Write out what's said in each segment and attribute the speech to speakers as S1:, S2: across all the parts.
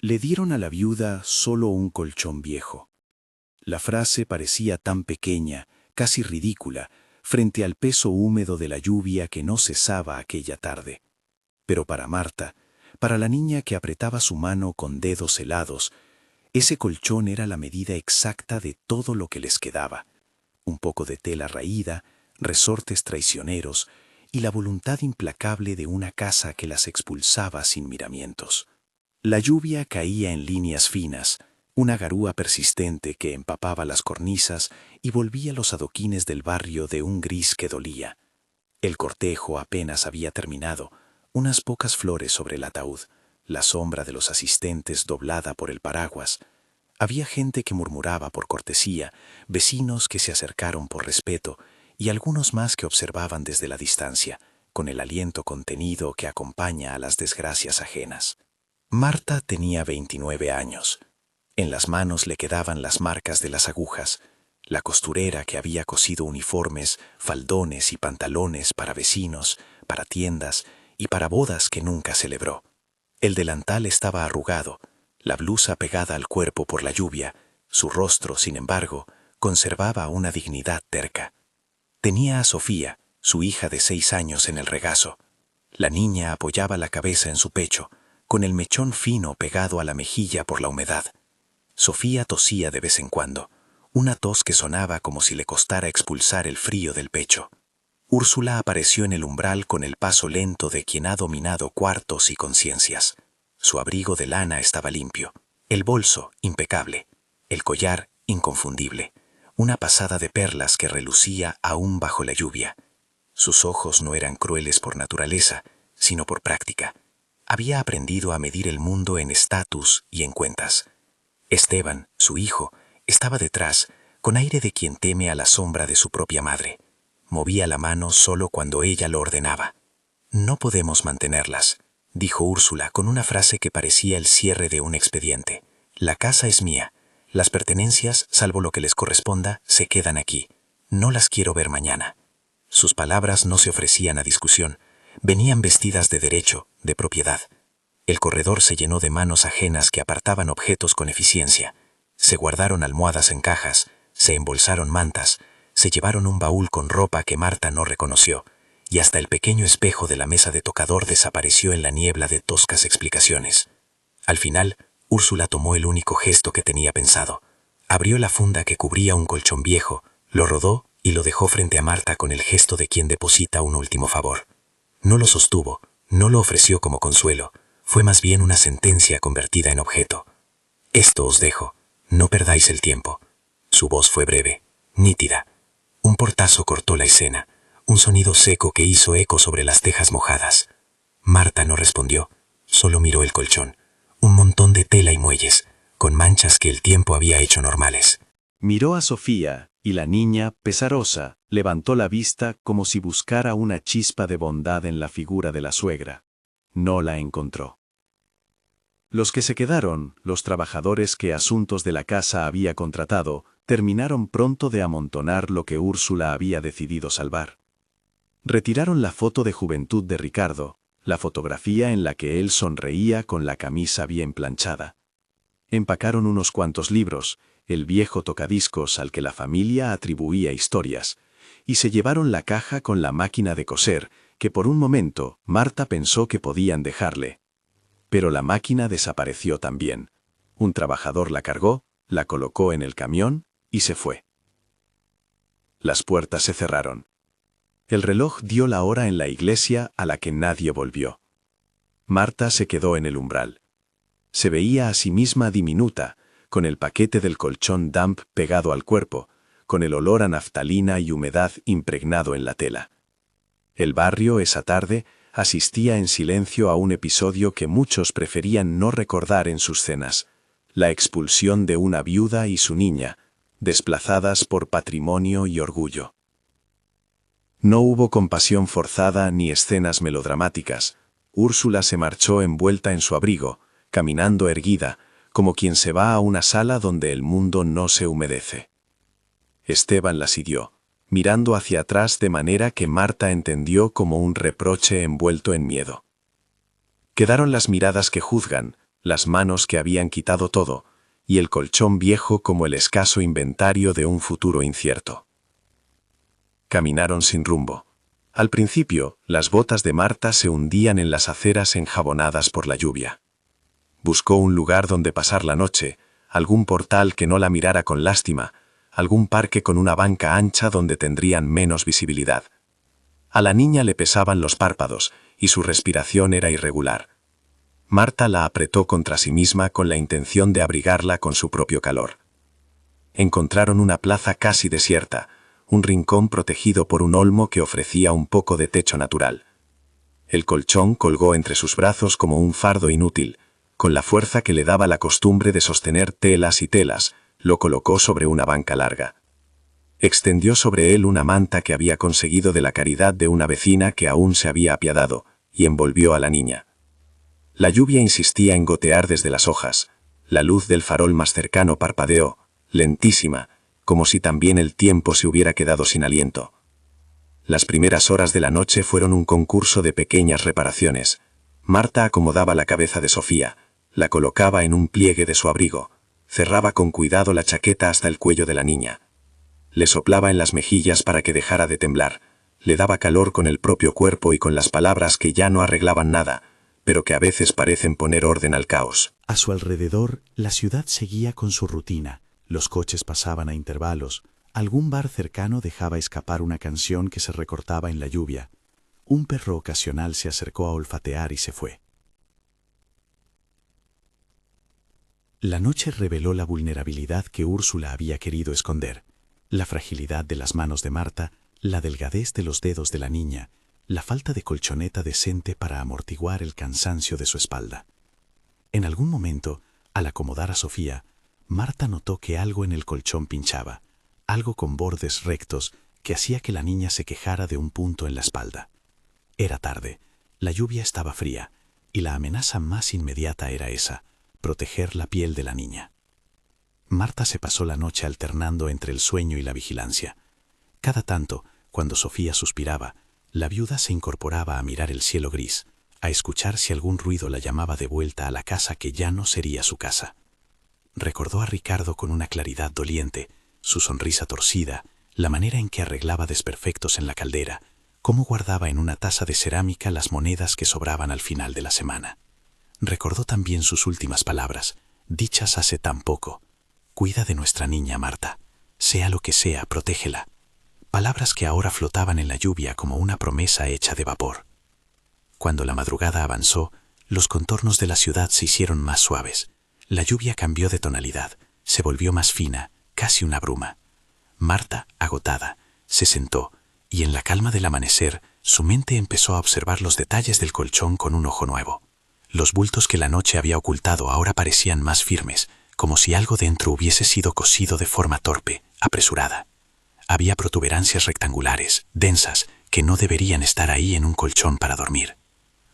S1: Le dieron a la viuda solo un colchón viejo. La frase parecía tan pequeña, casi ridícula, frente al peso húmedo de la lluvia que no cesaba aquella tarde. Pero para Marta, para la niña que apretaba su mano con dedos helados, ese colchón era la medida exacta de todo lo que les quedaba. Un poco de tela raída, resortes traicioneros y la voluntad implacable de una casa que las expulsaba sin miramientos. La lluvia caía en líneas finas, una garúa persistente que empapaba las cornisas y volvía los adoquines del barrio de un gris que dolía. El cortejo apenas había terminado, unas pocas flores sobre el ataúd, la sombra de los asistentes doblada por el paraguas. Había gente que murmuraba por cortesía, vecinos que se acercaron por respeto y algunos más que observaban desde la distancia, con el aliento contenido que acompaña a las desgracias ajenas. Marta tenía 29 años. En las manos le quedaban las marcas de las agujas, la costurera que había cosido uniformes, faldones y pantalones para vecinos, para tiendas y para bodas que nunca celebró. El delantal estaba arrugado, la blusa pegada al cuerpo por la lluvia, su rostro, sin embargo, conservaba una dignidad terca. Tenía a Sofía, su hija de 6 años, en el regazo. La niña apoyaba la cabeza en su pecho, con el mechón fino pegado a la mejilla por la humedad. Sofía tosía de vez en cuando, una tos que sonaba como si le costara expulsar el frío del pecho. Úrsula apareció en el umbral con el paso lento de quien ha dominado cuartos y conciencias. Su abrigo de lana estaba limpio, el bolso impecable, el collar inconfundible, una pasada de perlas que relucía aún bajo la lluvia. Sus ojos no eran crueles por naturaleza, sino por práctica. Había aprendido a medir el mundo en estatus y en cuentas. Esteban, su hijo, estaba detrás, con aire de quien teme a la sombra de su propia madre. Movía la mano solo cuando ella lo ordenaba. «No podemos mantenerlas», dijo Úrsula con una frase que parecía el cierre de un expediente. «La casa es mía. Las pertenencias, salvo lo que les corresponda, se quedan aquí. No las quiero ver mañana». Sus palabras no se ofrecían a discusión. Venían vestidas de derecho, de propiedad. El corredor se llenó de manos ajenas que apartaban objetos con eficiencia. Se guardaron almohadas en cajas, se embolsaron mantas, se llevaron un baúl con ropa que Marta no reconoció, y hasta el pequeño espejo de la mesa de tocador desapareció en la niebla de toscas explicaciones. Al final, Úrsula tomó el único gesto que tenía pensado. Abrió la funda que cubría un colchón viejo, lo rodó y lo dejó frente a Marta con el gesto de quien deposita un último favor. No lo sostuvo, no lo ofreció como consuelo, fue más bien una sentencia convertida en objeto. «Esto os dejo, no perdáis el tiempo». Su voz fue breve, nítida. Un portazo cortó la escena, un sonido seco que hizo eco sobre las tejas mojadas. Marta no respondió, solo miró el colchón, un montón de tela y muelles, con manchas que el tiempo había hecho normales. Miró a Sofía, y la niña, pesarosa, levantó la vista como si buscara una chispa de bondad en la figura de la suegra. No la encontró. Los que se quedaron, los trabajadores que Asuntos de la Casa había contratado, terminaron pronto de amontonar lo que Úrsula había decidido salvar. Retiraron la foto de juventud de Ricardo, la fotografía en la que él sonreía con la camisa bien planchada. Empacaron unos cuantos libros, el viejo tocadiscos al que la familia atribuía historias, y se llevaron la caja con la máquina de coser, que por un momento Marta pensó que podían dejarle. Pero la máquina desapareció también. Un trabajador la cargó, la colocó en el camión y se fue. Las puertas se cerraron. El reloj dio la hora en la iglesia a la que nadie volvió. Marta se quedó en el umbral. Se veía a sí misma diminuta, con el paquete del colchón damp pegado al cuerpo, con el olor a naftalina y humedad impregnado en la tela. El barrio, esa tarde, asistía en silencio a un episodio que muchos preferían no recordar en sus cenas: la expulsión de una viuda y su niña, desplazadas por patrimonio y orgullo. No hubo compasión forzada ni escenas melodramáticas. Úrsula se marchó envuelta en su abrigo, caminando erguida, como quien se va a una sala donde el mundo no se humedece. Esteban la siguió, mirando hacia atrás de manera que Marta entendió como un reproche envuelto en miedo. Quedaron las miradas que juzgan, las manos que habían quitado todo, y el colchón viejo como el escaso inventario de un futuro incierto. Caminaron sin rumbo. Al principio, las botas de Marta se hundían en las aceras enjabonadas por la lluvia. Buscó un lugar donde pasar la noche, algún portal que no la mirara con lástima, algún parque con una banca ancha donde tendrían menos visibilidad. A la niña le pesaban los párpados y su respiración era irregular. Marta la apretó contra sí misma con la intención de abrigarla con su propio calor. Encontraron una plaza casi desierta, un rincón protegido por un olmo que ofrecía un poco de techo natural. El colchón colgó entre sus brazos como un fardo inútil. Con la fuerza que le daba la costumbre de sostener telas y telas, lo colocó sobre una banca larga. Extendió sobre él una manta que había conseguido de la caridad de una vecina que aún se había apiadado, y envolvió a la niña. La lluvia insistía en gotear desde las hojas. La luz del farol más cercano parpadeó, lentísima, como si también el tiempo se hubiera quedado sin aliento. Las primeras horas de la noche fueron un concurso de pequeñas reparaciones. Marta acomodaba la cabeza de Sofía, la colocaba en un pliegue de su abrigo, cerraba con cuidado la chaqueta hasta el cuello de la niña. Le soplaba en las mejillas para que dejara de temblar, le daba calor con el propio cuerpo y con las palabras que ya no arreglaban nada, pero que a veces parecen poner orden al caos.
S2: A su alrededor, la ciudad seguía con su rutina. Los coches pasaban a intervalos. Algún bar cercano dejaba escapar una canción que se recortaba en la lluvia. Un perro ocasional se acercó a olfatear y se fue. La noche reveló la vulnerabilidad que Úrsula había querido esconder, la fragilidad de las manos de Marta, la delgadez de los dedos de la niña, la falta de colchoneta decente para amortiguar el cansancio de su espalda. En algún momento, al acomodar a Sofía, Marta notó que algo en el colchón pinchaba, algo con bordes rectos que hacía que la niña se quejara de un punto en la espalda. Era tarde, la lluvia estaba fría, y la amenaza más inmediata era esa: proteger la piel de la niña. Marta se pasó la noche alternando entre el sueño y la vigilancia. Cada tanto, cuando Sofía suspiraba, la viuda se incorporaba a mirar el cielo gris, a escuchar si algún ruido la llamaba de vuelta a la casa que ya no sería su casa. Recordó a Ricardo con una claridad doliente, su sonrisa torcida, la manera en que arreglaba desperfectos en la caldera, cómo guardaba en una taza de cerámica las monedas que sobraban al final de la semana. Recordó también sus últimas palabras, dichas hace tan poco: «Cuida de nuestra niña, Marta. Sea lo que sea, protégela». Palabras que ahora flotaban en la lluvia como una promesa hecha de vapor. Cuando la madrugada avanzó, los contornos de la ciudad se hicieron más suaves. La lluvia cambió de tonalidad, se volvió más fina, casi una bruma. Marta, agotada, se sentó, y en la calma del amanecer, su mente empezó a observar los detalles del colchón con un ojo nuevo. Los bultos que la noche había ocultado ahora parecían más firmes, como si algo dentro hubiese sido cosido de forma torpe, apresurada. Había protuberancias rectangulares, densas, que no deberían estar ahí en un colchón para dormir.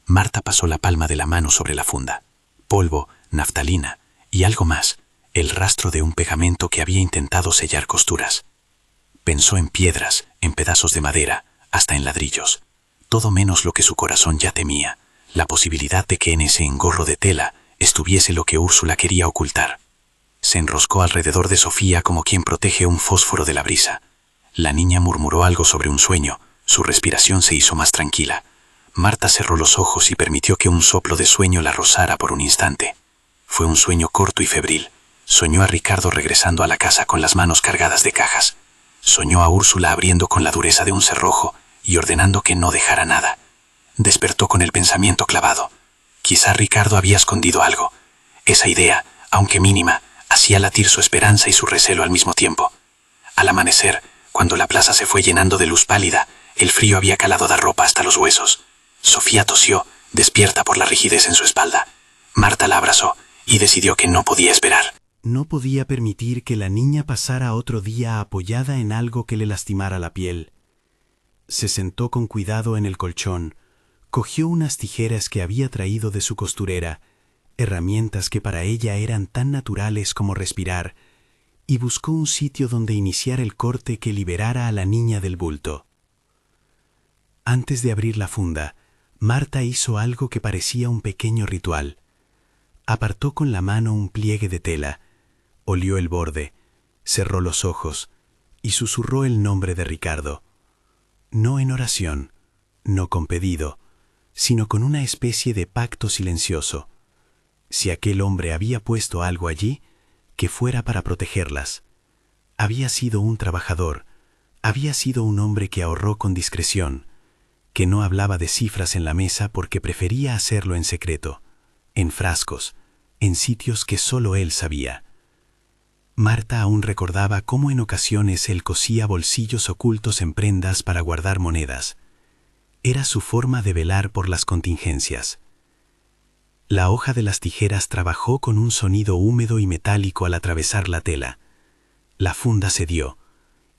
S2: Marta pasó la palma de la mano sobre la funda. Polvo, naftalina y algo más, el rastro de un pegamento que había intentado sellar costuras. Pensó en piedras, en pedazos de madera, hasta en ladrillos. Todo menos lo que su corazón ya temía, la posibilidad de que en ese engorro de tela estuviese lo que Úrsula quería ocultar. Se enroscó alrededor de Sofía como quien protege un fósforo de la brisa. La niña murmuró algo sobre un sueño, su respiración se hizo más tranquila. Marta cerró los ojos y permitió que un soplo de sueño la rozara por un instante. Fue un sueño corto y febril. Soñó a Ricardo regresando a la casa con las manos cargadas de cajas. Soñó a Úrsula abriendo con la dureza de un cerrojo y ordenando que no dejara nada. Despertó con el pensamiento clavado. Quizá Ricardo había escondido algo. Esa idea, aunque mínima, hacía latir su esperanza y su recelo al mismo tiempo. Al amanecer, cuando la plaza se fue llenando de luz pálida, el frío había calado la ropa hasta los huesos. Sofía tosió, despierta por la rigidez en su espalda. Marta la abrazó y decidió que no podía esperar. No podía permitir que la niña pasara otro día apoyada en algo que le lastimara la piel. Se sentó con cuidado en el colchón, cogió unas tijeras que había traído de su costurera, herramientas que para ella eran tan naturales como respirar, y buscó un sitio donde iniciar el corte que liberara a la niña del bulto. Antes de abrir la funda, Marta hizo algo que parecía un pequeño ritual. Apartó con la mano un pliegue de tela, olió el borde, cerró los ojos y susurró el nombre de Ricardo. No en oración, no con pedido, sino con una especie de pacto silencioso. Si aquel hombre había puesto algo allí, que fuera para protegerlas. Había sido un trabajador, había sido un hombre que ahorró con discreción, que no hablaba de cifras en la mesa porque prefería hacerlo en secreto, en frascos, en sitios que solo él sabía. Marta aún recordaba cómo en ocasiones él cosía bolsillos ocultos en prendas para guardar monedas. Era su forma de velar por las contingencias. La hoja de las tijeras trabajó con un sonido húmedo y metálico al atravesar la tela. La funda cedió,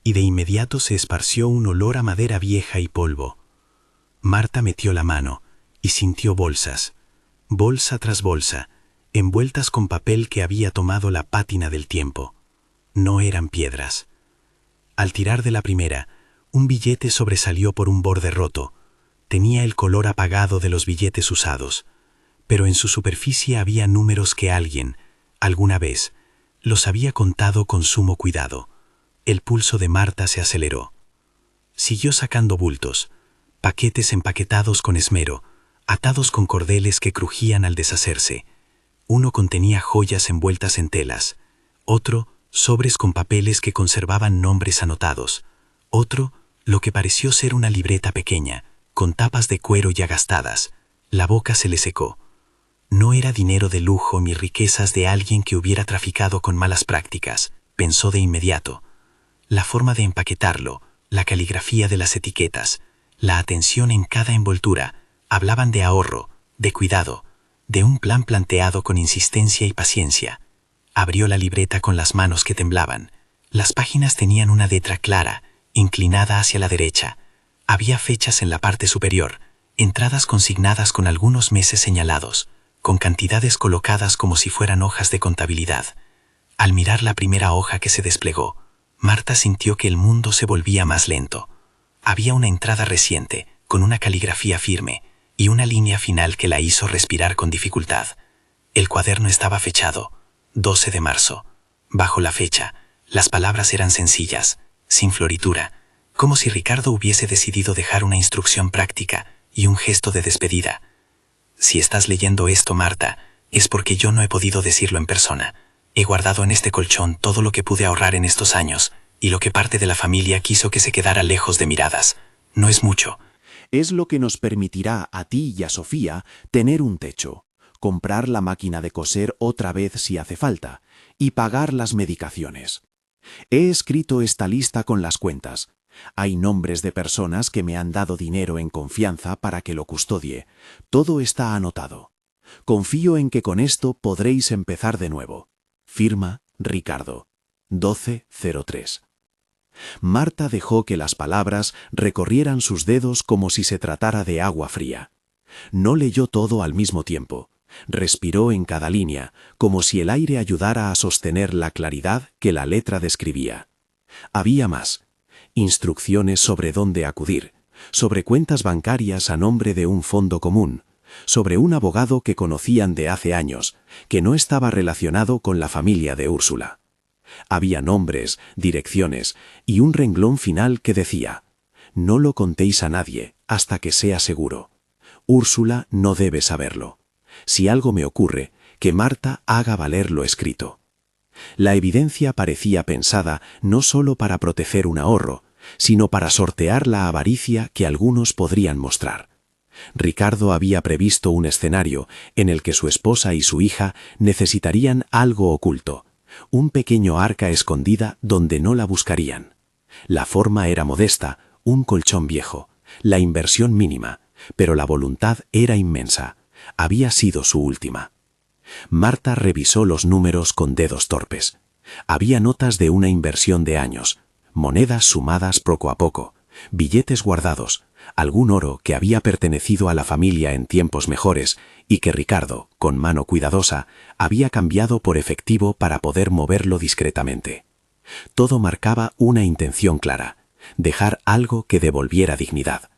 S2: y de inmediato se esparció un olor a madera vieja y polvo. Marta metió la mano y sintió bolsas, bolsa tras bolsa, envueltas con papel que había tomado la pátina del tiempo. No eran piedras. Al tirar de la primera, un billete sobresalió por un borde roto. Tenía el color apagado de los billetes usados, pero en su superficie había números que alguien, alguna vez, los había contado con sumo cuidado. El pulso de Marta se aceleró. Siguió sacando bultos, paquetes empaquetados con esmero, atados con cordeles que crujían al deshacerse. Uno contenía joyas envueltas en telas, otro, sobres con papeles que conservaban nombres anotados, otro, lo que pareció ser una libreta pequeña, con tapas de cuero ya gastadas. La boca se le secó. No era dinero de lujo ni riquezas de alguien que hubiera traficado con malas prácticas, pensó de inmediato. La forma de empaquetarlo, la caligrafía de las etiquetas, la atención en cada envoltura, hablaban de ahorro, de cuidado, de un plan planteado con insistencia y paciencia. Abrió la libreta con las manos que temblaban. Las páginas tenían una letra clara, inclinada hacia la derecha. Había fechas en la parte superior, entradas consignadas con algunos meses señalados, con cantidades colocadas como si fueran hojas de contabilidad. Al mirar la primera hoja que se desplegó, Marta sintió que el mundo se volvía más lento. Había una entrada reciente, con una caligrafía firme, y una línea final que la hizo respirar con dificultad. El cuaderno estaba fechado, 12 de marzo. Bajo la fecha, las palabras eran sencillas, sin floritura, como si Ricardo hubiese decidido dejar una instrucción práctica y un gesto de despedida. Si estás leyendo esto, Marta, es porque yo no he podido decirlo en persona. He guardado en este colchón todo lo que pude ahorrar en estos años y lo que parte de la familia quiso que se quedara lejos de miradas. No es mucho.
S1: Es lo que nos permitirá a ti y a Sofía tener un techo, comprar la máquina de coser otra vez si hace falta y pagar las medicaciones. He escrito esta lista con las cuentas. Hay nombres de personas que me han dado dinero en confianza para que lo custodie. Todo está anotado. Confío en que con esto podréis empezar de nuevo. Firma, Ricardo. 1203. Marta dejó que las palabras recorrieran sus dedos como si se tratara de agua fría. No leyó todo al mismo tiempo. Respiró en cada línea, como si el aire ayudara a sostener la claridad que la letra describía. Había más. Instrucciones sobre dónde acudir, sobre cuentas bancarias a nombre de un fondo común, sobre un abogado que conocían de hace años, que no estaba relacionado con la familia de Úrsula. Había nombres, direcciones y un renglón final que decía: no lo contéis a nadie hasta que sea seguro. Úrsula no debe saberlo. Si algo me ocurre, que Marta haga valer lo escrito. La evidencia parecía pensada no solo para proteger un ahorro, sino para sortear la avaricia que algunos podrían mostrar. Ricardo había previsto un escenario en el que su esposa y su hija necesitarían algo oculto, un pequeño arca escondida donde no la buscarían. La forma era modesta, un colchón viejo, la inversión mínima, pero la voluntad era inmensa. Había sido su última. Marta revisó los números con dedos torpes. Había notas de una inversión de años, monedas sumadas poco a poco, billetes guardados, algún oro que había pertenecido a la familia en tiempos mejores y que Ricardo, con mano cuidadosa, había cambiado por efectivo para poder moverlo discretamente. Todo marcaba una intención clara: dejar algo que devolviera dignidad.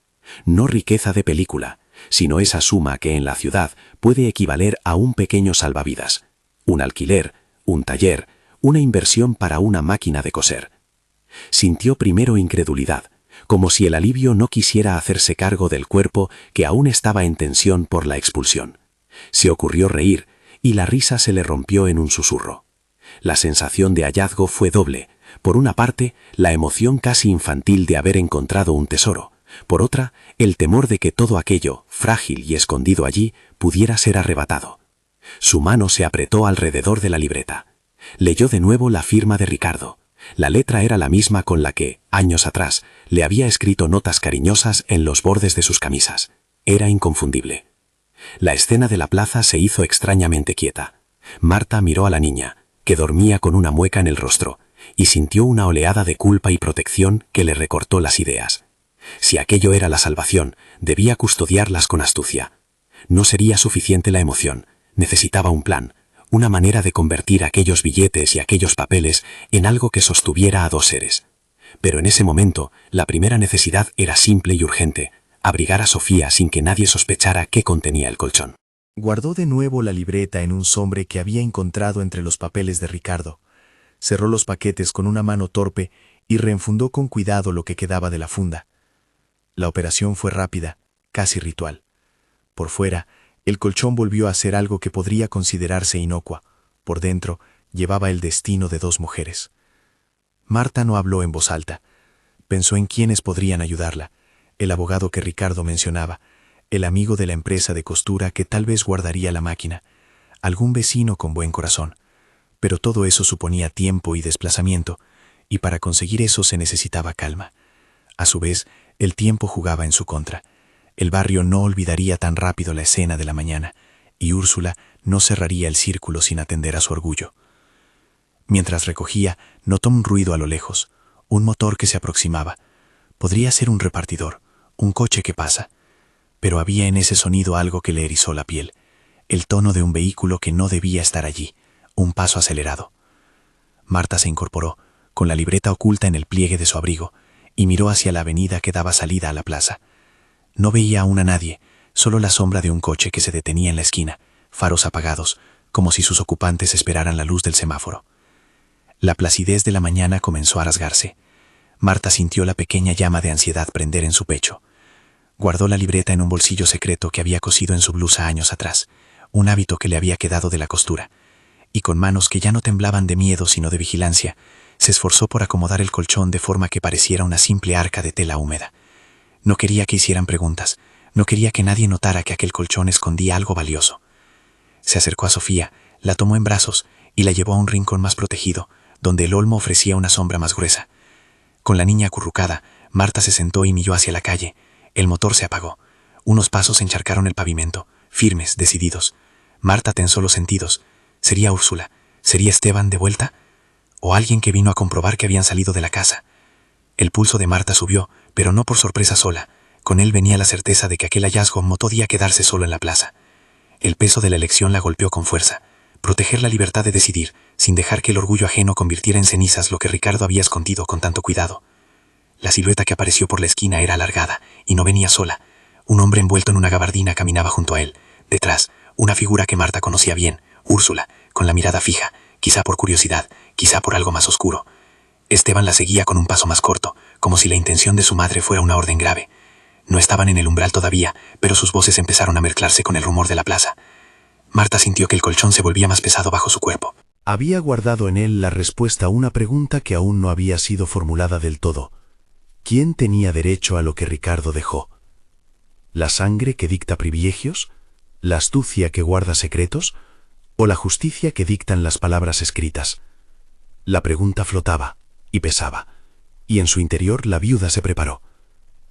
S1: No riqueza de película, sino esa suma que en la ciudad puede equivaler a un pequeño salvavidas, un alquiler, un taller, una inversión para una máquina de coser. Sintió primero incredulidad, como si el alivio no quisiera hacerse cargo del cuerpo que aún estaba en tensión por la expulsión. Se ocurrió reír, y la risa se le rompió en un susurro. La sensación de hallazgo fue doble. Por una parte, la emoción casi infantil de haber encontrado un tesoro. Por otra, el temor de que todo aquello, frágil y escondido allí, pudiera ser arrebatado. Su mano se apretó alrededor de la libreta. Leyó de nuevo la firma de Ricardo. La letra era la misma con la que, años atrás, le había escrito notas cariñosas en los bordes de sus camisas. Era inconfundible. La escena de la plaza se hizo extrañamente quieta. Marta miró a la niña, que dormía con una mueca en el rostro, y sintió una oleada de culpa y protección que le recortó las ideas. Si aquello era la salvación, debía custodiarlas con astucia. No sería suficiente la emoción, necesitaba un plan, una manera de convertir aquellos billetes y aquellos papeles en algo que sostuviera a dos seres. Pero en ese momento, la primera necesidad era simple y urgente: abrigar a Sofía sin que nadie sospechara qué contenía el colchón.
S3: Guardó de nuevo la libreta en un sobre que había encontrado entre los papeles de Ricardo. Cerró los paquetes con una mano torpe y reenfundó con cuidado lo que quedaba de la funda. La operación fue rápida, casi ritual. Por fuera, el colchón volvió a ser algo que podría considerarse inocua. Por dentro, llevaba el destino de dos mujeres. Marta no habló en voz alta. Pensó en quiénes podrían ayudarla: el abogado que Ricardo mencionaba, el amigo de la empresa de costura que tal vez guardaría la máquina, algún vecino con buen corazón. Pero todo eso suponía tiempo y desplazamiento, y para conseguir eso se necesitaba calma. A su vez, el tiempo jugaba en su contra. El barrio no olvidaría tan rápido la escena de la mañana, y Úrsula no cerraría el círculo sin atender a su orgullo. Mientras recogía, notó un ruido a lo lejos, un motor que se aproximaba. Podría ser un repartidor, un coche que pasa. Pero había en ese sonido algo que le erizó la piel, el tono de un vehículo que no debía estar allí, un paso acelerado. Marta se incorporó, con la libreta oculta en el pliegue de su abrigo, y miró hacia la avenida que daba salida a la plaza. No veía aún a nadie, solo la sombra de un coche que se detenía en la esquina, faros apagados, como si sus ocupantes esperaran la luz del semáforo. La placidez de la mañana comenzó a rasgarse. Marta sintió la pequeña llama de ansiedad prender en su pecho. Guardó la libreta en un bolsillo secreto que había cosido en su blusa años atrás, un hábito que le había quedado de la costura, y con manos que ya no temblaban de miedo sino de vigilancia, se esforzó por acomodar el colchón de forma que pareciera una simple arca de tela húmeda. No quería que hicieran preguntas, no quería que nadie notara que aquel colchón escondía algo valioso. Se acercó a Sofía, la tomó en brazos y la llevó a un rincón más protegido, donde el olmo ofrecía una sombra más gruesa. Con la niña acurrucada, Marta se sentó y miró hacia la calle. El motor se apagó. Unos pasos encharcaron el pavimento, firmes, decididos. Marta tensó los sentidos. ¿Sería Úrsula? ¿Sería Esteban de vuelta? ¿O alguien que vino a comprobar que habían salido de la casa? El pulso de Marta subió, pero no por sorpresa sola. Con él venía la certeza de que aquel hallazgo no podía quedarse solo en la plaza. El peso de la elección la golpeó con fuerza. Proteger la libertad de decidir, sin dejar que el orgullo ajeno convirtiera en cenizas lo que Ricardo había escondido con tanto cuidado. La silueta que apareció por la esquina era alargada, y no venía sola. Un hombre envuelto en una gabardina caminaba junto a él. Detrás, una figura que Marta conocía bien, Úrsula, con la mirada fija, quizá por curiosidad, quizá por algo más oscuro. Esteban la seguía con un paso más corto, como si la intención de su madre fuera una orden grave. No estaban en el umbral todavía, pero sus voces empezaron a mezclarse con el rumor de la plaza. Marta sintió que el colchón se volvía más pesado bajo su cuerpo. Había guardado en él la respuesta a una pregunta que aún no había sido formulada del todo. ¿Quién tenía derecho a lo que Ricardo dejó? ¿La sangre que dicta privilegios? ¿La astucia que guarda secretos? ¿O la justicia que dictan las palabras escritas? La pregunta flotaba y pesaba, y en su interior la viuda se preparó.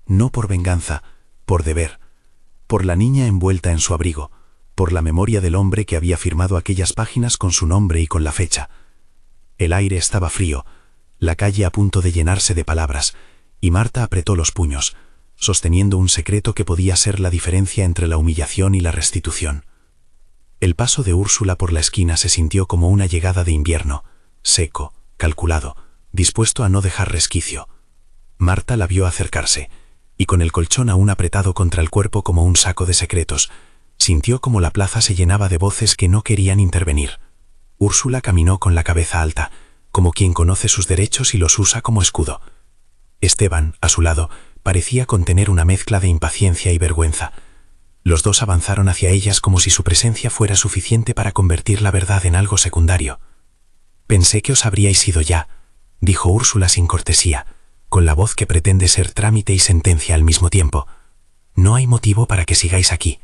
S3: No por venganza, por deber, por la niña envuelta en su abrigo, por la memoria del hombre que había firmado aquellas páginas con su nombre y con la fecha. El aire estaba frío, la calle a punto de llenarse de palabras, y Marta apretó los puños, sosteniendo un secreto que podía ser la diferencia entre la humillación y la restitución. El paso de Úrsula por la esquina se sintió como una llegada de invierno, seco, calculado, dispuesto a no dejar resquicio. Marta la vio acercarse.
S2: y con el colchón aún apretado contra el cuerpo como un saco de secretos, sintió como la plaza se llenaba de voces que no querían intervenir. Úrsula caminó con la cabeza alta, como quien conoce sus derechos y los usa como escudo. Esteban, a su lado, parecía contener una mezcla de impaciencia y vergüenza. Los dos avanzaron hacia ellas como si su presencia fuera suficiente para convertir la verdad en algo secundario. «Pensé que os habríais ido ya», dijo Úrsula sin cortesía, con la voz que pretende ser trámite y sentencia al mismo tiempo. «No hay motivo para que sigáis aquí.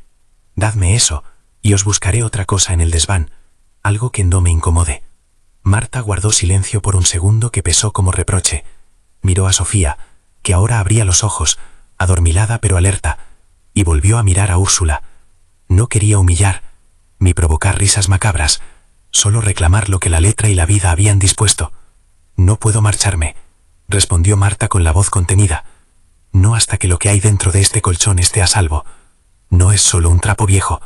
S2: Dadme eso, y os buscaré otra cosa en el desván, algo que no me incomode». Marta guardó silencio por un segundo que pesó como reproche. Miró a Sofía, que ahora abría los ojos, adormilada pero alerta, y volvió a mirar a Úrsula. No quería humillar, ni provocar risas macabras, solo reclamar lo que la letra y la vida habían dispuesto. «No puedo marcharme», respondió Marta con la voz contenida. «No hasta que lo que hay dentro de este colchón esté a salvo. No es solo un trapo viejo».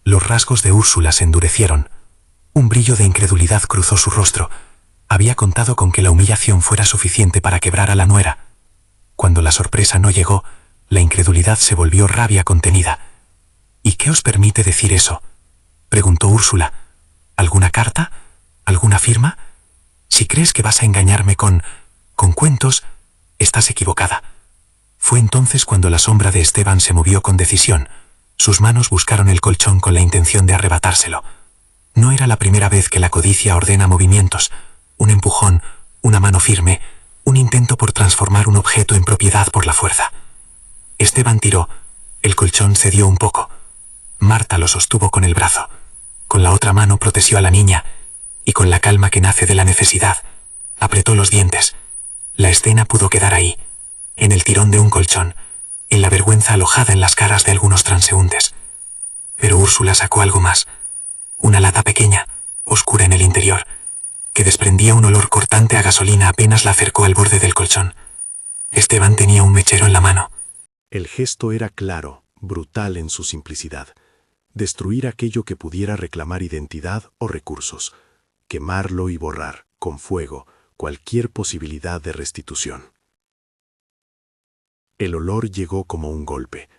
S2: Los rasgos de Úrsula se endurecieron. Un brillo de incredulidad cruzó su rostro. Había contado con que la humillación fuera suficiente para quebrar a la nuera. Cuando la sorpresa no llegó, la incredulidad se volvió rabia contenida. «¿Y qué os permite decir eso?», preguntó Úrsula. «¿Alguna carta? ¿Alguna firma? Si crees que vas a engañarme con cuentos, estás equivocada». Fue entonces cuando la sombra de Esteban se movió con decisión. Sus manos buscaron el colchón con la intención de arrebatárselo. No era la primera vez que la codicia ordena movimientos, un empujón, una mano firme, un intento por transformar un objeto en propiedad por la fuerza. Esteban tiró, el colchón cedió un poco. Marta lo sostuvo con el brazo. Con la otra mano protegió a la niña, y con la calma que nace de la necesidad, apretó los dientes. La escena pudo quedar ahí, en el tirón de un colchón, en la vergüenza alojada en las caras de algunos transeúntes. Pero Úrsula sacó algo más, una lata pequeña, oscura en el interior, que desprendía un olor cortante a gasolina apenas la acercó al borde del colchón. Esteban tenía un mechero en la mano.
S1: El gesto era claro, brutal en su simplicidad. Destruir aquello que pudiera reclamar identidad o recursos. Quemarlo y borrar, con fuego, cualquier posibilidad de restitución. El olor llegó como un golpe.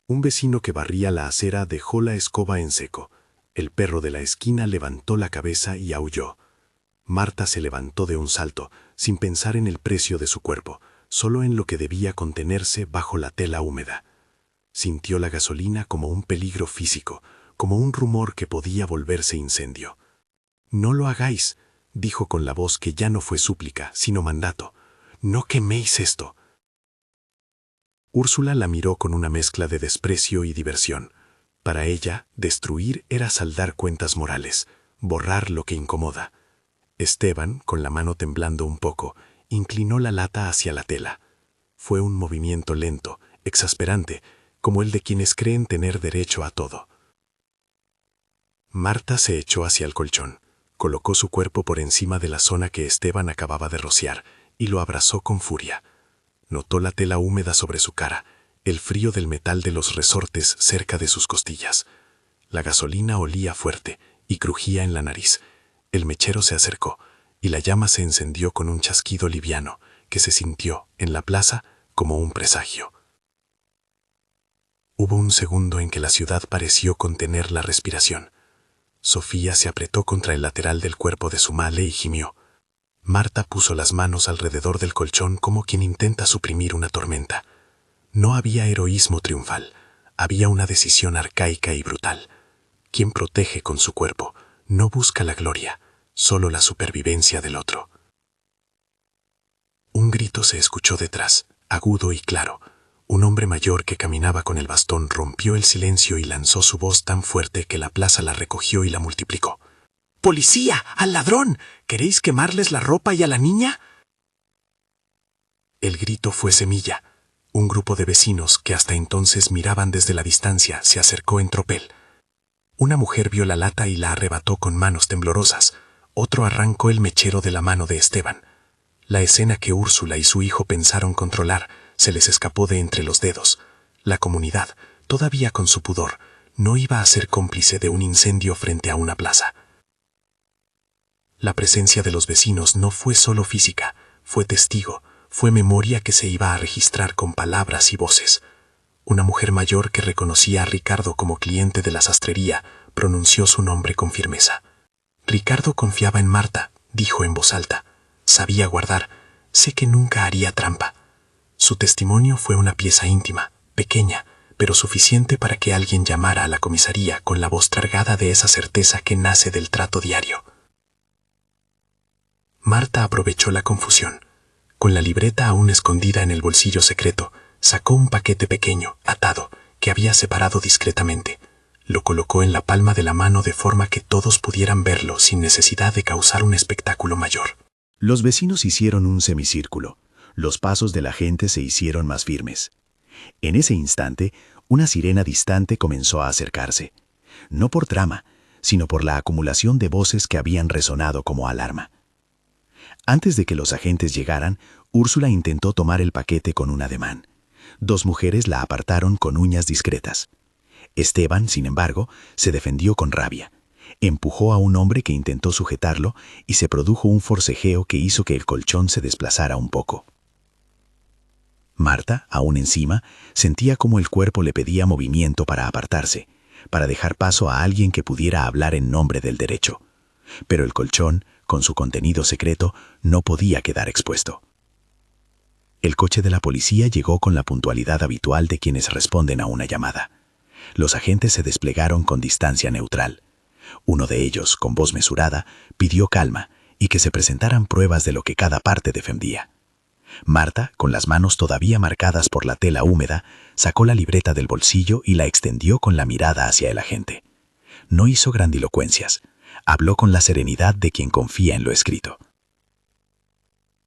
S1: Un vecino que barría la acera dejó la escoba en seco. El perro de la esquina levantó la cabeza y aulló. Marta se levantó de un salto, sin pensar en el precio de su cuerpo, solo en lo que debía contenerse bajo la tela húmeda. Sintió la gasolina como un peligro físico, como un rumor que podía volverse incendio. «No lo hagáis», dijo con la voz que ya no fue súplica, sino mandato. «No queméis esto». Úrsula la miró con una mezcla de desprecio y diversión. Para ella, destruir era saldar cuentas morales, borrar lo que incomoda. Esteban, con la mano temblando un poco, inclinó la lata hacia la tela. Fue un movimiento lento, exasperante, como el de quienes creen tener derecho a todo. Marta se echó hacia el colchón, colocó su cuerpo por encima de la zona que Esteban acababa de rociar y lo abrazó con furia. Notó la tela húmeda sobre su cara, el frío del metal de los resortes cerca de sus costillas. La gasolina olía fuerte y crujía en la nariz. El mechero se acercó y la llama se encendió con un chasquido liviano que se sintió, en la plaza, como un presagio. Hubo un segundo en que la ciudad pareció contener la respiración. Sofía se apretó contra el lateral del cuerpo de su madre y gimió. Marta puso las manos alrededor del colchón como quien intenta suprimir una tormenta. No había heroísmo triunfal, había una decisión arcaica y brutal. Quien protege con su cuerpo no busca la gloria, solo la supervivencia del otro. Un grito se escuchó detrás, agudo y claro. Un hombre mayor que caminaba con el bastón rompió el silencio y lanzó su voz tan fuerte que la plaza la recogió y la multiplicó. «¡Policía! ¡Al ladrón! ¿Queréis quemarles la ropa y a la niña?» El grito fue semilla. Un grupo de vecinos que hasta entonces miraban desde la distancia se acercó en tropel. Una mujer vio la lata y la arrebató con manos temblorosas. Otro arrancó el mechero de la mano de Esteban. La escena que Úrsula y su hijo pensaron controlar se les escapó de entre los dedos. La comunidad, todavía con su pudor, no iba a ser cómplice de un incendio frente a una plaza. La presencia de los vecinos no fue solo física, fue testigo,
S3: fue memoria que se iba a registrar con palabras y voces. Una mujer mayor que reconocía a Ricardo como cliente de la sastrería pronunció su nombre con firmeza. Ricardo confiaba en Marta, dijo en voz alta. Sabía guardar. Sé que nunca haría trampa. Su testimonio fue una pieza íntima, pequeña, pero suficiente para que alguien llamara a la comisaría con la voz tragada de esa certeza que nace del trato diario. Marta aprovechó la confusión. Con la libreta aún escondida en el bolsillo secreto, sacó un paquete pequeño, atado, que había separado discretamente. Lo colocó en la palma de la mano de forma que todos pudieran verlo sin necesidad de causar un espectáculo mayor.
S1: Los vecinos hicieron un semicírculo. Los pasos de la gente se hicieron más firmes. En ese instante, una sirena distante comenzó a acercarse. No por trama, sino por la acumulación de voces que habían resonado como alarma. Antes de que los agentes llegaran, Úrsula intentó tomar el paquete con un ademán. Dos mujeres la apartaron con uñas discretas. Esteban, sin embargo, se defendió con rabia. Empujó a un hombre que intentó sujetarlo y se produjo un forcejeo que hizo que el colchón se desplazara un poco. Marta, aún encima, sentía como el cuerpo le pedía movimiento para apartarse, para dejar paso a alguien que pudiera hablar en nombre del derecho. Pero el colchón, con su contenido secreto, no podía quedar expuesto. El coche de la policía llegó con la puntualidad habitual de quienes responden a una llamada. Los agentes se desplegaron con distancia neutral. Uno de ellos, con voz mesurada, pidió calma y que se presentaran pruebas de lo que cada parte defendía. Marta, con las manos todavía marcadas por la tela húmeda, sacó la libreta del bolsillo y la extendió con la mirada hacia el agente. No hizo grandilocuencias. Habló con la serenidad de quien confía en lo escrito.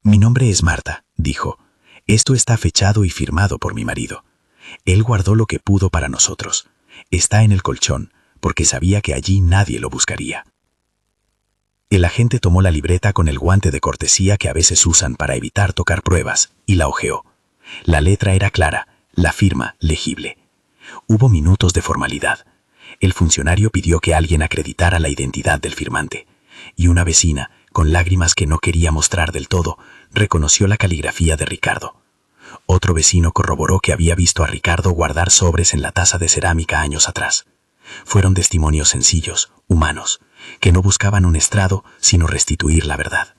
S1: «Mi nombre es Marta», dijo. «Esto está fechado y firmado por mi marido. Él guardó lo que pudo para nosotros. Está en el colchón, porque sabía que allí nadie lo buscaría». El agente tomó la libreta con el guante de cortesía que a veces usan para evitar tocar pruebas y la hojeó. La letra era clara, la firma legible. Hubo minutos de formalidad. El funcionario pidió que alguien acreditara la identidad del firmante, y una vecina, con lágrimas que no quería mostrar del todo, reconoció la caligrafía de Ricardo. Otro vecino corroboró que había visto a Ricardo guardar sobres en la taza de cerámica años atrás. Fueron testimonios sencillos, humanos, que no buscaban un estrado, sino restituir la verdad.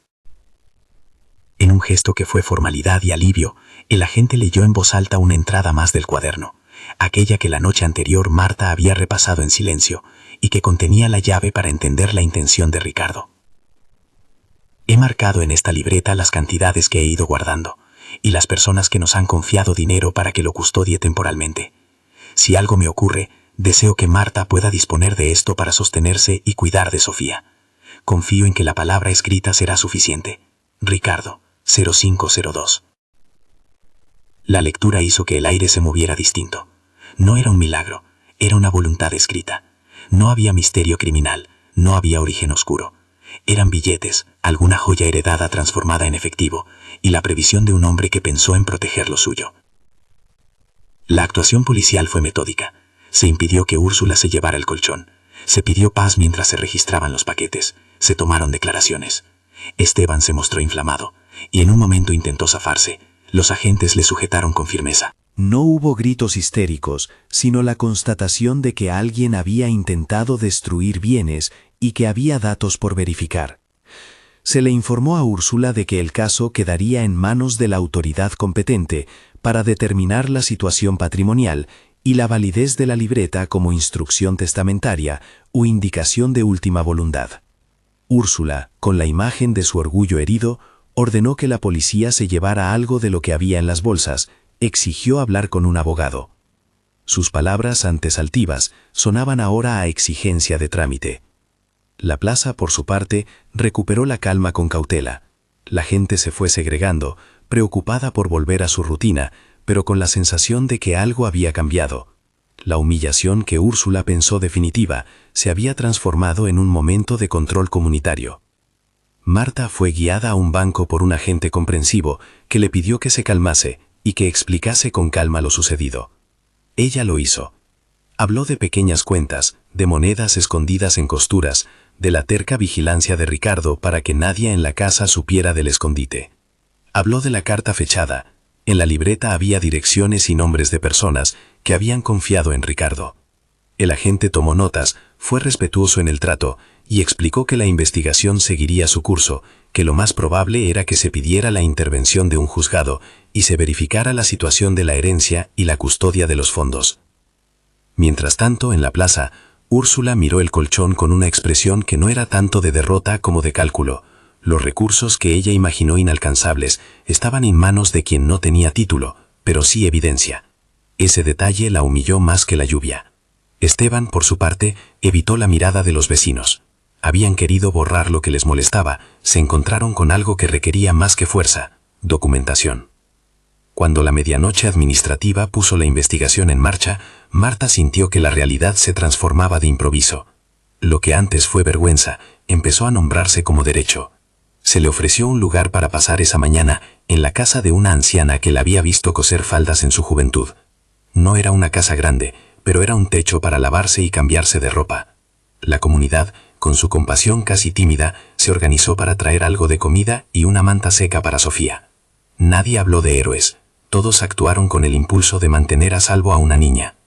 S1: En un gesto que fue formalidad y alivio, el agente leyó en voz alta una entrada más del cuaderno, aquella que la noche anterior Marta había repasado en silencio y que contenía la llave para entender la intención de Ricardo. He marcado en esta libreta las cantidades que he ido guardando y las personas que nos han confiado dinero para que lo custodie temporalmente. Si algo me ocurre, deseo que Marta pueda disponer de esto para sostenerse y cuidar de Sofía. Confío en que la palabra escrita será suficiente. Ricardo, 0502. La lectura hizo que el aire se moviera distinto. No era un milagro, era una voluntad escrita. No había misterio criminal, no había origen oscuro. Eran billetes, alguna joya heredada transformada en efectivo, y la previsión de un hombre que pensó en proteger lo suyo. La actuación policial fue metódica. Se impidió que Úrsula se llevara el colchón. Se pidió paz mientras se registraban los paquetes. Se tomaron declaraciones. Esteban se mostró inflamado, y en un momento intentó zafarse. Los agentes le sujetaron con firmeza.
S3: No hubo gritos histéricos, sino la constatación de que alguien había intentado destruir bienes y que había datos por verificar. Se le informó a Úrsula de que el caso quedaría en manos de la autoridad competente para determinar la situación patrimonial y la validez de la libreta como instrucción testamentaria o indicación de última voluntad. Úrsula, con la imagen de su orgullo herido, ordenó que la policía se llevara algo de lo que había en las bolsas, exigió hablar con un abogado. Sus palabras, antes altivas, sonaban ahora a exigencia de trámite. La plaza, por su parte, recuperó la calma con cautela. La gente se fue segregando, preocupada por volver a su rutina, pero con la sensación de que algo había cambiado. La humillación que Úrsula pensó definitiva se había transformado en un momento de control comunitario. Marta fue guiada a un banco por un agente comprensivo que le pidió que se calmase y que explicase con calma lo sucedido. Ella lo hizo. Habló de pequeñas cuentas, de monedas escondidas en costuras, de la terca vigilancia de Ricardo para que nadie en la casa supiera del escondite.
S2: Habló de la carta fechada. En la libreta había direcciones y nombres de personas que habían confiado en Ricardo. El agente tomó notas, fue respetuoso en el trato y explicó que la investigación seguiría su curso, que lo más probable era que se pidiera la intervención de un juzgado y se verificara la situación de la herencia y la custodia de los fondos. Mientras tanto, en la plaza, Úrsula miró el colchón con una expresión que no era tanto de derrota como de cálculo. Los recursos que ella imaginó inalcanzables estaban en manos de quien no tenía título, pero sí evidencia. Ese detalle la humilló más que la lluvia. Esteban, por su parte, evitó la mirada de los vecinos. Habían querido borrar lo que les molestaba, se encontraron con algo que requería más que fuerza: documentación. Cuando la medianoche administrativa puso la investigación en marcha, Marta sintió que la realidad se transformaba de improviso. Lo que antes fue vergüenza, empezó a nombrarse como derecho. Se le ofreció un lugar para pasar esa mañana en la casa de una anciana que la había visto coser faldas en su juventud. No era una casa grande, pero era un techo para lavarse y cambiarse de ropa. La comunidad, con su compasión casi tímida, se organizó para traer algo de comida y una manta seca para Sofía. Nadie habló de héroes, todos actuaron con el impulso de mantener a salvo a una niña.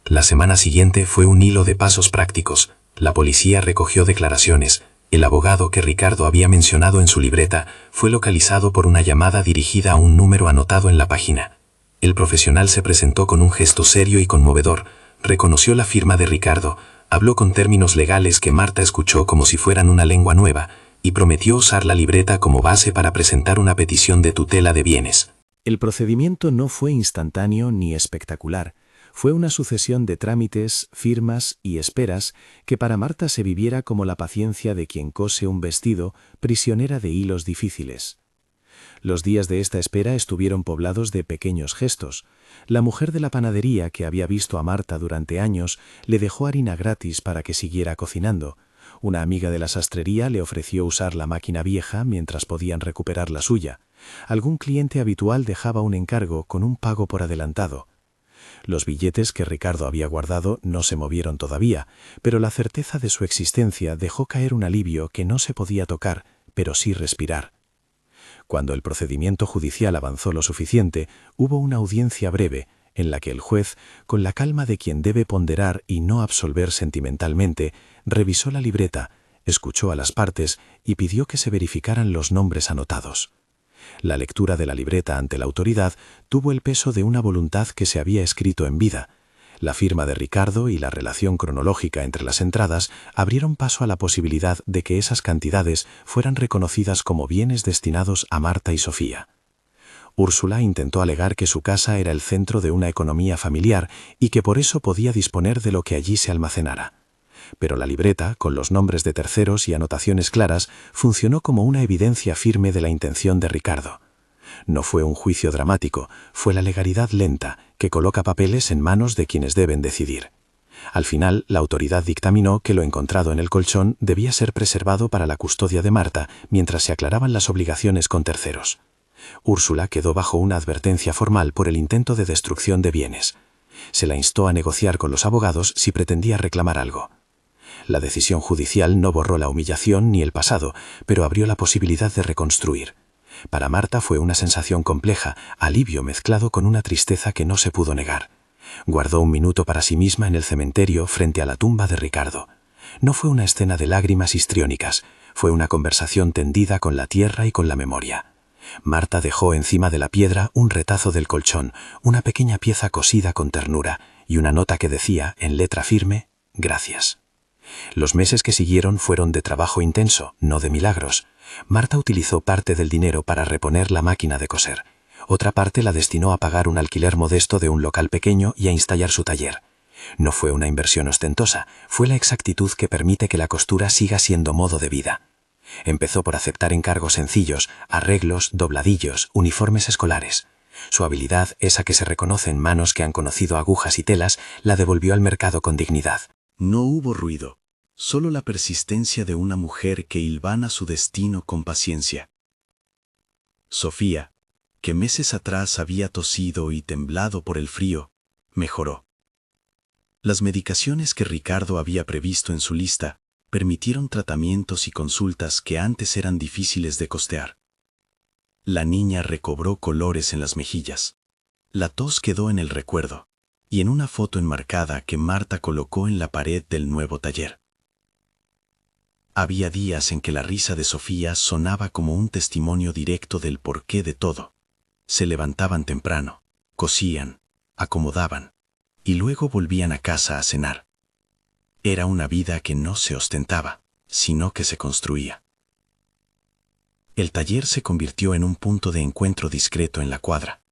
S2: La semana siguiente fue un hilo de pasos prácticos. La policía recogió declaraciones. El abogado que Ricardo había mencionado en su libreta fue localizado por una llamada dirigida a un número anotado en la página. El profesional se presentó con un gesto serio y conmovedor, reconoció la firma de Ricardo, habló con términos legales que Marta escuchó como si fueran una lengua nueva, y prometió usar la libreta como base para presentar una petición de tutela de bienes.
S1: El procedimiento no fue instantáneo ni espectacular. Fue una sucesión de trámites, firmas y esperas que para Marta se viviera como la paciencia de quien cose un vestido, prisionera de hilos difíciles. Los días de esta espera estuvieron poblados de pequeños gestos. La mujer de la panadería, que había visto a Marta durante años, le dejó harina gratis para que siguiera cocinando. Una amiga de la sastrería le ofreció usar la máquina vieja mientras podían recuperar la suya. Algún cliente habitual dejaba un encargo con un pago por adelantado. Los billetes que Ricardo había guardado no se movieron todavía, pero la certeza de su existencia dejó caer un alivio que no se podía tocar, pero sí respirar. Cuando el procedimiento judicial avanzó lo suficiente, hubo una audiencia breve, en la que el juez, con la calma de quien debe ponderar y no absolver sentimentalmente, revisó la libreta, escuchó a las partes y pidió que se verificaran los nombres anotados. La lectura de la libreta ante la autoridad tuvo el peso de una voluntad que se había escrito en vida. La firma de Ricardo y la relación cronológica entre las entradas abrieron paso a la posibilidad de que esas cantidades fueran reconocidas como bienes destinados a Marta y Sofía. Úrsula intentó alegar que su casa era el centro de una economía familiar y que por eso podía disponer de lo que allí se almacenara. Pero la libreta, con los nombres de terceros y anotaciones claras, funcionó como una evidencia firme de la intención de Ricardo. No fue un juicio dramático, fue la legalidad lenta, que coloca papeles en manos de quienes deben decidir. Al final, la autoridad dictaminó que lo encontrado en el colchón debía ser preservado para la custodia de Marta mientras se aclaraban las obligaciones con terceros. Úrsula quedó bajo una advertencia formal por el intento de destrucción de bienes. Se la instó a negociar con los abogados si pretendía reclamar algo. La decisión judicial no borró la humillación ni el pasado, pero abrió la posibilidad de reconstruir. Para Marta fue una sensación compleja, alivio mezclado con una tristeza que no se pudo negar. Guardó un minuto para sí misma en el cementerio frente a la tumba de Ricardo. No fue una escena de lágrimas histriónicas, fue una conversación tendida con la tierra y con la memoria. Marta dejó encima de la piedra un retazo del colchón, una pequeña pieza cosida con ternura y una nota que decía, en letra firme, «Gracias». Los meses que siguieron fueron de trabajo intenso, no de milagros. Marta utilizó parte del dinero para reponer la máquina de coser. Otra parte la destinó a pagar un alquiler modesto de un local pequeño y a instalar su taller. No fue una inversión ostentosa, fue la exactitud que permite que la costura siga siendo modo de vida. Empezó por aceptar encargos sencillos, arreglos, dobladillos, uniformes escolares. Su habilidad, esa que se reconoce en manos que han conocido agujas y telas, la devolvió al mercado con dignidad.
S3: No hubo ruido, solo la persistencia de una mujer que hilvana su destino con paciencia. Sofía, que meses atrás había tosido y temblado por el frío, mejoró. Las medicaciones que Ricardo había previsto en su lista permitieron tratamientos y consultas que antes eran difíciles de costear.
S1: La niña recobró colores en las mejillas. La tos quedó en el recuerdo, y en una foto enmarcada que Marta colocó en la pared del nuevo taller. Había días en que la risa de Sofía sonaba como un testimonio directo del porqué de todo. Se levantaban temprano, cosían, acomodaban, y luego volvían a casa a cenar. Era una vida que no se ostentaba, sino que se construía. El taller se convirtió en un punto de encuentro discreto en la cuadra.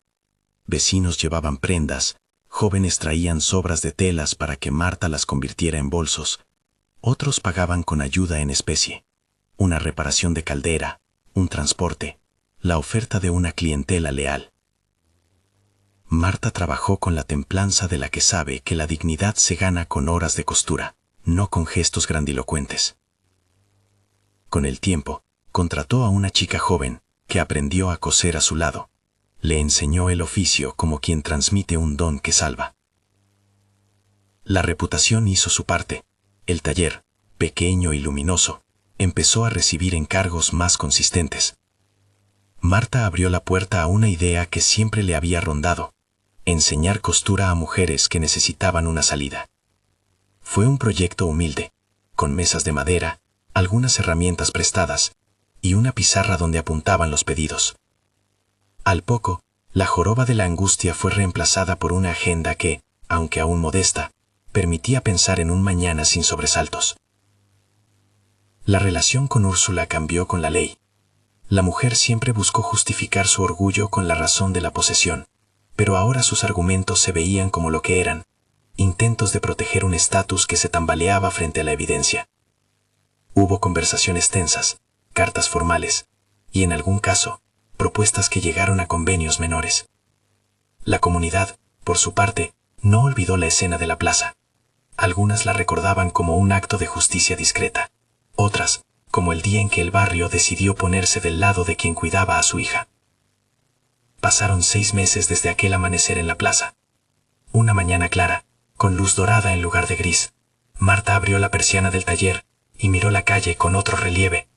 S1: Vecinos llevaban prendas, jóvenes traían sobras de telas para que Marta las convirtiera en bolsos, otros pagaban con ayuda en especie, una reparación de caldera, un transporte, la oferta de una clientela leal. Marta trabajó con la templanza de la que sabe que la dignidad se gana con horas de costura, no con gestos grandilocuentes. Con el tiempo, contrató a una chica joven que aprendió a coser a su lado. Le enseñó el oficio como quien transmite un don que salva. La reputación hizo su parte. El taller, pequeño y luminoso, empezó a recibir encargos más consistentes. Marta abrió la puerta a una idea que siempre le había rondado: enseñar costura a mujeres que necesitaban una salida. Fue un proyecto humilde, con mesas de madera, algunas herramientas prestadas y una pizarra donde apuntaban los pedidos. Al poco, la joroba de la angustia fue reemplazada por una agenda que, aunque aún modesta, permitía pensar en un mañana sin sobresaltos. La relación con Úrsula cambió con la ley. La mujer siempre buscó justificar su orgullo con la razón de la posesión, pero ahora sus argumentos se veían como lo que eran: intentos de proteger un estatus que se tambaleaba frente a la evidencia. Hubo conversaciones tensas, cartas formales, y en algún caso, propuestas que llegaron a convenios menores. La comunidad, por su parte, no olvidó la escena de la plaza. Algunas la recordaban como un acto de justicia discreta, otras, como el día en que el barrio decidió ponerse del lado de quien cuidaba a su hija. Pasaron 6 meses desde aquel amanecer en la plaza. Una mañana clara, con luz dorada en lugar de gris, Marta abrió la persiana del taller y miró la calle con otro relieve.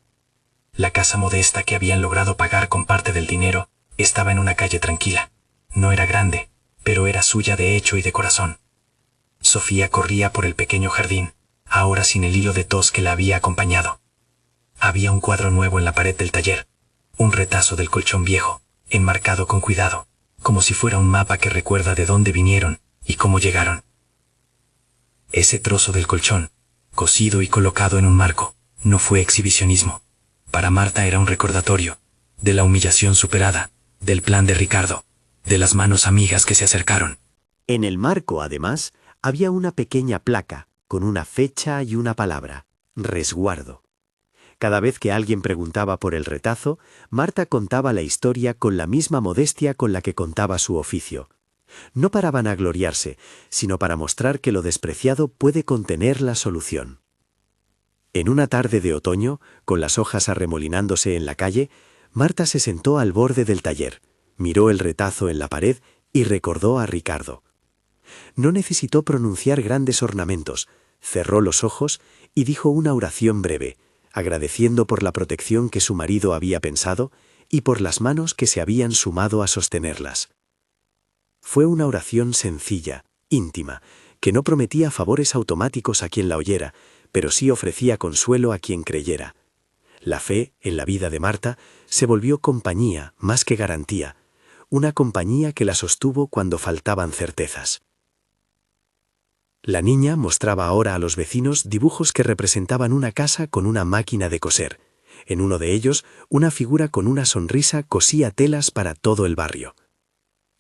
S1: La casa modesta que habían logrado pagar con parte del dinero estaba en una calle tranquila. No era grande, pero era suya de hecho y de corazón. Sofía corría por el pequeño jardín, ahora sin el hilo de tos que la había acompañado. Había un cuadro nuevo en la pared del taller, un retazo del colchón viejo, enmarcado con cuidado, como si fuera un mapa que recuerda de dónde vinieron y cómo llegaron. Ese trozo del colchón, cosido y colocado en un marco, no fue exhibicionismo. Para Marta era un recordatorio de la humillación superada, del plan de Ricardo, de las manos amigas que se acercaron.
S4: En el marco, además, había una pequeña placa con una fecha y una palabra: resguardo. Cada vez que alguien preguntaba por el retazo, Marta contaba la historia con la misma modestia con la que contaba su oficio. No para vanagloriarse, sino para mostrar que lo despreciado puede contener la solución. En una tarde de otoño, con las hojas arremolinándose en la calle, Marta se sentó al borde del taller, miró el retazo en la pared y recordó a Ricardo. No necesitó pronunciar grandes ornamentos, cerró los ojos y dijo una oración breve, agradeciendo por la protección que su marido había pensado y por las manos que se habían sumado a sostenerlas. Fue una oración sencilla, íntima, que no prometía favores automáticos a quien la oyera, pero sí ofrecía consuelo a quien creyera. La fe, en la vida de Marta, se volvió compañía más que garantía, una compañía que la sostuvo cuando faltaban certezas. La niña mostraba ahora a los vecinos dibujos que representaban una casa con una máquina de coser. En uno de ellos, una figura con una sonrisa cosía telas para todo el barrio.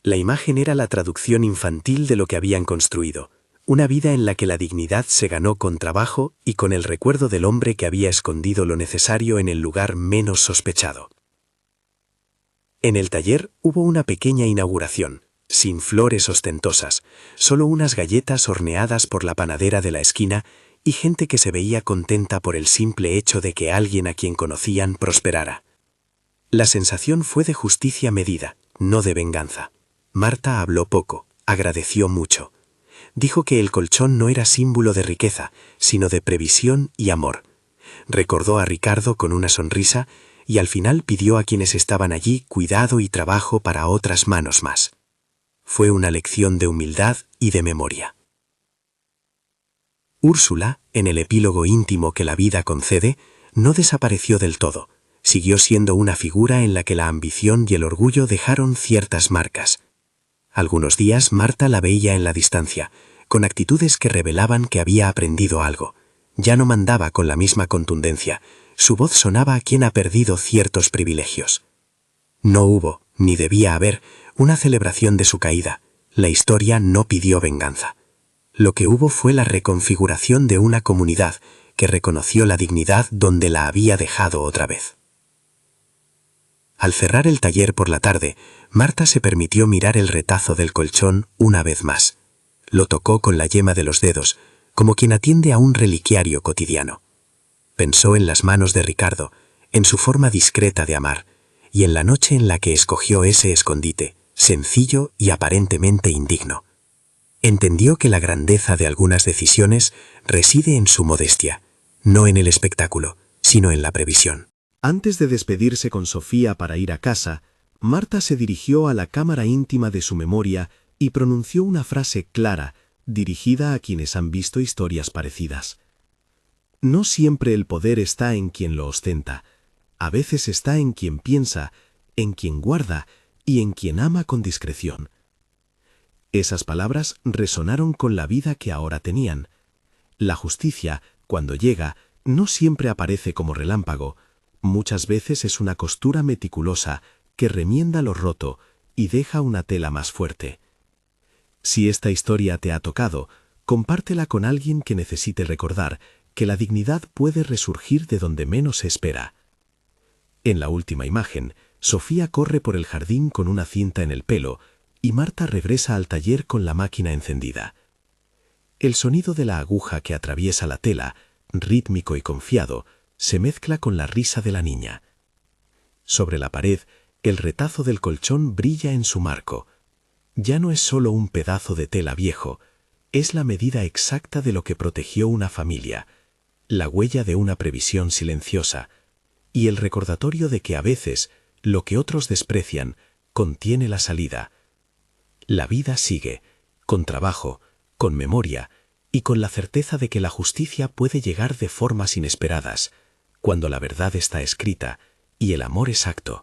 S4: La imagen era la traducción infantil de lo que habían construido, una vida en la que la dignidad se ganó con trabajo y con el recuerdo del hombre que había escondido lo necesario en el lugar menos sospechado. En el taller hubo una pequeña inauguración, sin flores ostentosas, solo unas galletas horneadas por la panadera de la esquina y gente que se veía contenta por el simple hecho de que alguien a quien conocían prosperara. La sensación fue de justicia medida, no de venganza. Marta habló poco, agradeció mucho. Dijo que el colchón no era símbolo de riqueza, sino de previsión y amor. Recordó a Ricardo con una sonrisa y al final pidió a quienes estaban allí cuidado y trabajo para otras manos más. Fue una lección de humildad y de memoria. Úrsula, en el epílogo íntimo que la vida concede, no desapareció del todo. Siguió siendo una figura en la que la ambición y el orgullo dejaron ciertas marcas. Algunos días Marta la veía en la distancia, con actitudes que revelaban que había aprendido algo. Ya no mandaba con la misma contundencia, su voz sonaba a quien ha perdido ciertos privilegios. No hubo, ni debía haber, una celebración de su caída. La historia no pidió venganza. Lo que hubo fue la reconfiguración de una comunidad que reconoció la dignidad donde la había dejado otra vez. Al cerrar el taller por la tarde, Marta se permitió mirar el retazo del colchón una vez más. Lo tocó con la yema de los dedos, como quien atiende a un reliquiario cotidiano. Pensó en las manos de Ricardo, en su forma discreta de amar, y en la noche en la que escogió ese escondite, sencillo y aparentemente indigno. Entendió que la grandeza de algunas decisiones reside en su modestia, no en el espectáculo, sino en la previsión.
S3: Antes de despedirse con Sofía para ir a casa, Marta se dirigió a la cámara íntima de su memoria y pronunció una frase clara, dirigida a quienes han visto historias parecidas. No siempre el poder está en quien lo ostenta, a veces está en quien piensa, en quien guarda y en quien ama con discreción. Esas palabras resonaron con la vida que ahora tenían. La justicia, cuando llega, no siempre aparece como relámpago, muchas veces es una costura meticulosa que remienda lo roto y deja una tela más fuerte. Si esta historia te ha tocado, compártela con alguien que necesite recordar que la dignidad puede resurgir de donde menos se espera. En la última imagen, Sofía corre por el jardín con una cinta en el pelo y Marta regresa al taller con la máquina encendida. El sonido de la aguja que atraviesa la tela, rítmico y confiado, se mezcla con la risa de la niña. Sobre la pared, el retazo del colchón brilla en su marco. Ya no es solo un pedazo de tela viejo, es la medida exacta de lo que protegió una familia, la huella de una previsión silenciosa, y el recordatorio de que a veces lo que otros desprecian contiene la salida. La vida sigue, con trabajo, con memoria y con la certeza de que la justicia puede llegar de formas inesperadas, cuando la verdad está escrita y el amor exacto.